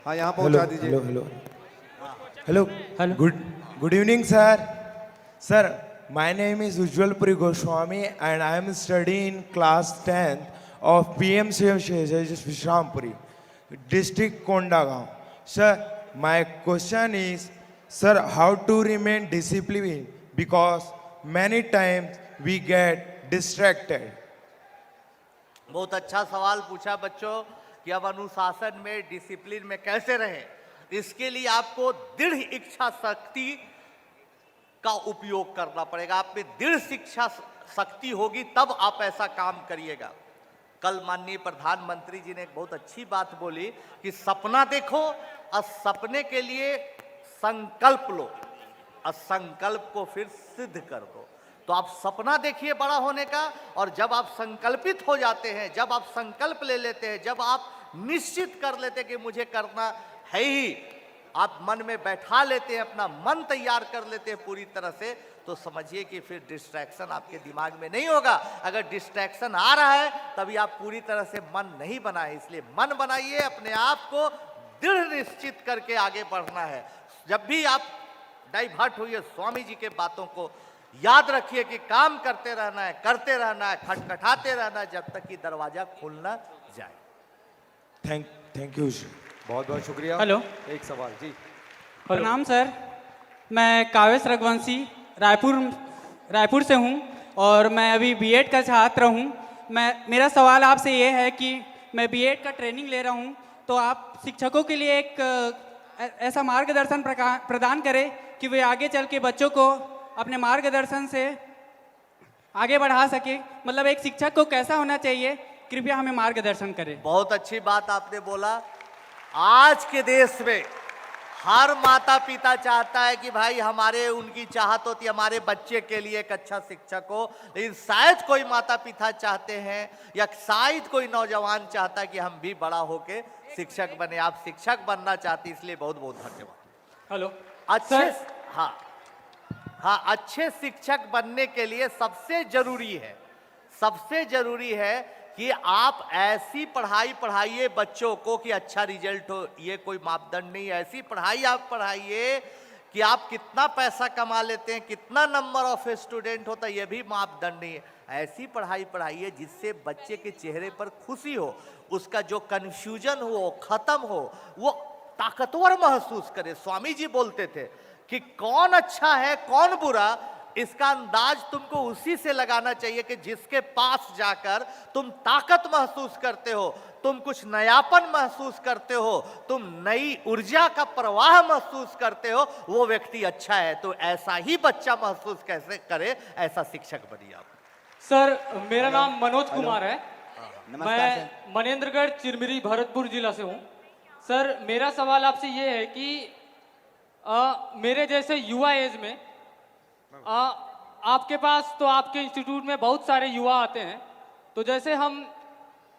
हाँ यहाँ पहुंचा दीजिए। Hello hello hello hello good evening sir. Sir, my name is Ujjwal Puri Goswami and I am studying in class 10th of PMC Vishrampuri, district Kondagaon. Sir, my question is, sir, how to remain disciplined because many times we get distracted. बहुत अच्छा सवाल पूछा बच्चों कि अब अनुशासन में, discipline में कैसे रहें। इसके लिए आपको दृढ़ इच्छा शक्ति का उपयोग करना पड़ेगा। आप में दृढ़ शिक्षा शक्ति होगी तब आप ऐसा काम करिएगा। कल माननीय प्रधानमंत्री जी ने एक बहुत अच्छी बात बोली कि सपना देखो और सपने के लिए संकल्प लो और संकल्प को फिर सिद्ध कर दो। तो आप सपना देखिए बड़ा होने का, और जब आप संकल्पित हो जाते हैं, जब आप संकल्प ले लेते हैं, जब आप निश्चित कर लेते हैं कि मुझे करना है ही, आप मन में बैठा लेते हैं, अपना मन तैयार कर लेते हैं पूरी तरह से, तो समझिए कि फिर डिस्ट्रैक्शन आपके दिमाग में नहीं होगा। अगर डिस्ट्रैक्शन आ रहा है तभी आप पूरी तरह से मन नहीं बनाए। इसलिए मन बनाइए, अपने आप को दृढ़ निश्चित करके आगे बढ़ना है। जब भी आप डाइवर्ट हुई स्वामी जी के बातों को याद रखिए कि काम करते रहना है, करते रहना है, खटखटाते रहना है जब तक कि दरवाजा खुल न जाए। Thank you. बहुत बहुत शुक्रिया। हेलो, एक सवाल जी। प्रणाम सर, मैं कावेश रघुवंशी रायपुर से हूँ और मैं अभी बीएड का छात्र हूँ। मेरा सवाल आपसे ये है कि मैं बीएड का ट्रेनिंग ले रहा हूँ, तो आप शिक्षकों के लिए एक ऐसा मार्गदर्शन प्रदान करें कि वे आगे चल के बच्चों को अपने मार्गदर्शन से आगे बढ़ा सके। मतलब एक शिक्षक को कैसा होना चाहिए, कृपया हमें मार्गदर्शन करें। बहुत अच्छी बात आपने बोला। आज के देश में हर माता पिता चाहता है कि भाई हमारे, उनकी चाहत होती है हमारे बच्चे के लिए एक अच्छा शिक्षक हो, लेकिन शायद कोई माता पिता चाहते हैं या शायद कोई नौजवान चाहता है कि हम भी बड़ा होके शिक्षक बने। आप शिक्षक बनना चाहते, इसलिए बहुत बहुत धन्यवाद। हेलो, अच्छे, हाँ, अच्छे शिक्षक बनने के लिए सबसे जरूरी है कि आप ऐसी पढ़ाई पढ़ाइए बच्चों को कि अच्छा रिजल्ट हो। ये कोई मापदंड नहीं है। ऐसी पढ़ाई आप पढ़ाइए कि आप कितना पैसा कमा लेते हैं, कितना नंबर ऑफ स्टूडेंट होता है, ये भी मापदंड नहीं है। ऐसी पढ़ाई पढ़ाइए जिससे बच्चे के चेहरे पर खुशी हो, उसका जो कन्फ्यूजन हो खत्म हो, वो ताकतवर महसूस करे। स्वामी जी बोलते थे कि कौन अच्छा है कौन बुरा, इसका अंदाज तुमको उसी से लगाना चाहिए कि जिसके पास जाकर तुम ताकत महसूस करते हो, तुम कुछ नयापन महसूस करते हो, तुम नई ऊर्जा का प्रवाह महसूस करते हो, वो व्यक्ति अच्छा है। तो ऐसा ही बच्चा महसूस कैसे करे, ऐसा शिक्षक बनिए आप। सर, मेरा नाम मनोज कुमार है। मैं मनेंद्रगढ़ चिरमिरी भरतपुर जिला से हूँ। सर, मेरा सवाल आपसे ये है कि मेरे जैसे युवा एज में आपके पास, तो आपके इंस्टीट्यूट में बहुत सारे युवा आते हैं, तो जैसे हम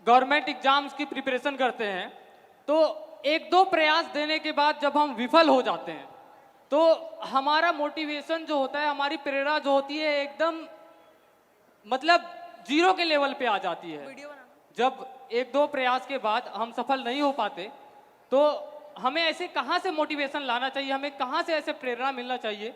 गवर्नमेंट एग्जाम्स की प्रिपरेशन करते हैं, तो एक दो प्रयास देने के बाद जब हम विफल हो जाते हैं, तो हमारा मोटिवेशन जो होता है, हमारी प्रेरणा जो होती है, एकदम मतलब जीरो के लेवल पे आ जाती है। जब एक दो प्रयास के बाद हम सफल नहीं हो पाते, तो हमें ऐसे कहाँ से मोटिवेशन लाना चाहिए, हमें कहाँ से ऐसे प्रेरणा मिलना चाहिए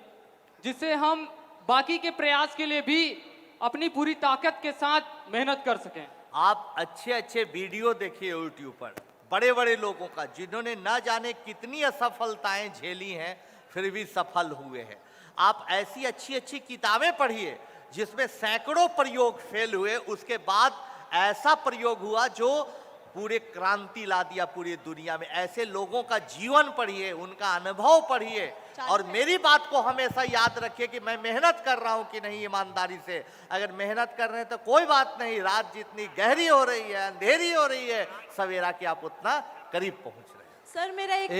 जिससे हम बाकी के प्रयास के लिए भी अपनी पूरी ताकत के साथ मेहनत कर सकें। आप अच्छे अच्छे वीडियो देखिए यूट्यूब पर बड़े बड़े लोगों का, जिन्होंने न जाने कितनी असफलताएं झेली हैं फिर भी सफल हुए हैं। आप ऐसी अच्छी अच्छी किताबें पढ़िए जिसमें सैकड़ों प्रयोग फेल हुए, उसके बाद ऐसा प्रयोग हुआ जो पूरे क्रांति ला दिया पूरी दुनिया में। ऐसे लोगों का जीवन पढ़िए, उनका अनुभव पढ़िए, और मेरी बात को हमेशा याद रखिए कि मैं मेहनत कर रहा हूं कि नहीं ईमानदारी से। अगर मेहनत कर रहे हैं तो कोई बात नहीं, रात जितनी गहरी हो रही है, अंधेरी हो रही है, सवेरा के आप उतना करीब पहुंच रहे हैं। सर, मेरा एक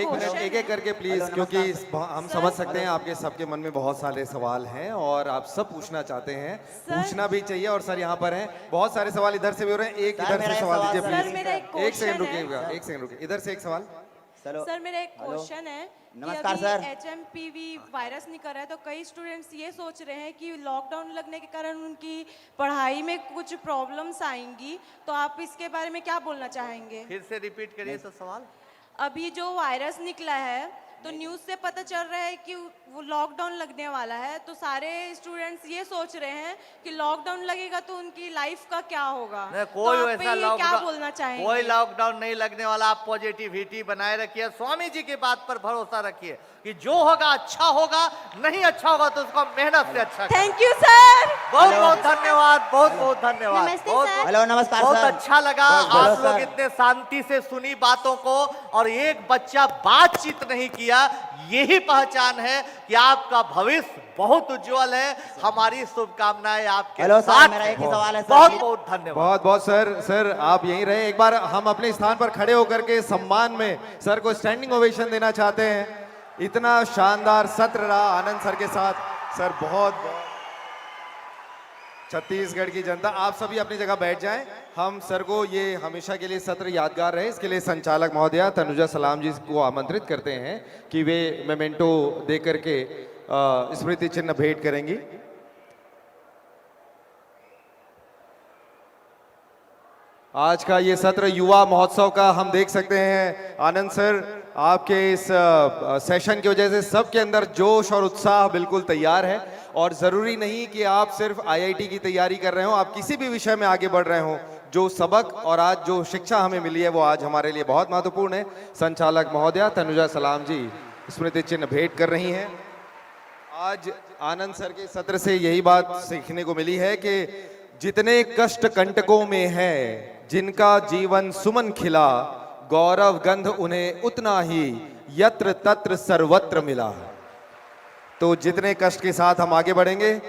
एक करके प्लीज, क्योंकि हम समझ सकते हैं आपके सबके मन में बहुत सारे सवाल हैं और आप सब पूछना चाहते हैं, पूछना भी चाहिए। और सर यहाँ पर हैं बहुत सारे सवाल, इधर से भी हो रहे हैं, एक इधर से सवाल दीजिए प्लीज। एक सेकंड रुकिए, इधर से एक सवाल। सर, मेरा एक क्वेश्चन है। नमस्कार सर। HMPV वायरस निकल रहा है, तो कई स्टूडेंट्स ये सोच रहे हैं कि लॉकडाउन लगने के कारण उनकी पढ़ाई में कुछ प्रॉब्लम्स आएंगी, तो आप इसके बारे में क्या बोलना चाहेंगे? फिर से रिपीट करिए सर सवाल। अभी जो वायरस निकला है तो न्यूज़ से पता चल रहा है कि वो लॉकडाउन लगने वाला है, तो सारे स्टूडेंट्स ये सोच रहे हैं कि लॉकडाउन लगेगा तो उनकी लाइफ का क्या होगा। नहीं, तो कोई आप वैसा पे ये क्या लॉकडाउन, बोलना चाहेंगे? कोई लॉकडाउन नहीं लगने वाला। आप पॉजिटिविटी बनाए रखिए, स्वामी जी की बात पर भरोसा रखिए कि जो होगा अच्छा होगा, नहीं अच्छा होगा तो उसको मेहनत से अच्छा करें। Thank you sir. बहुत बहुत धन्यवाद, बहुत बहुत धन्यवाद। नमस्ते बहुत सर। हेलो नमस्कार बहुत सर। अच्छा लगा, बोलो आप लोग सर। इतने शांति से सुनी बातों को और एक बच्चा बातचीत नहीं किया, यही पहचान है कि आपका भविष्य बहुत उज्जवल है। हमारी शुभकामनाएं आपके हेलो सर, साथ मेरा हैं। एक ही सवाल है सर। बहुत बहुत धन्यवाद। बहुत बहुत सर आप यहीं रहे। एक बार हम अपने स्थान पर खड़े होकर के सम्मान में सर को स्टैंडिंग ओवेशन देना चाहते हैं। इतना शानदार सत्र रहा आनंद सर के साथ। सर बहुत छत्तीसगढ़ की जनता, आप सभी अपनी जगह बैठ जाएं। हम सर को ये हमेशा के लिए सत्र यादगार रहे, इसके लिए संचालक महोदया तनुजा सलाम जी को आमंत्रित करते हैं कि वे मेमेंटो दे करके स्मृति चिन्ह भेंट करेंगी। आज का ये सत्र युवा महोत्सव का हम देख सकते हैं। आनंद सर, आपके इस सेशन की वजह से सबके अंदर जोश और उत्साह बिल्कुल तैयार है। और ज़रूरी नहीं कि आप सिर्फ आईआईटी की तैयारी कर रहे हो, आप किसी भी विषय में आगे बढ़ रहे हो। जो सबक और आज जो शिक्षा हमें मिली है वो आज हमारे लिए बहुत महत्वपूर्ण है। संचालक महोदया तनुजा सलाम जी स्मृति चिन्ह भेंट कर रही हैं। आज आनंद सर के सत्र से यही बात सीखने को मिली है कि जितने कष्ट कंटकों में है, जिनका जीवन सुमन खिला, गौरव गंध उन्हें उतना ही यत्र तत्र सर्वत्र मिला। तो जितने कष्ट के साथ हम आगे बढ़ेंगे,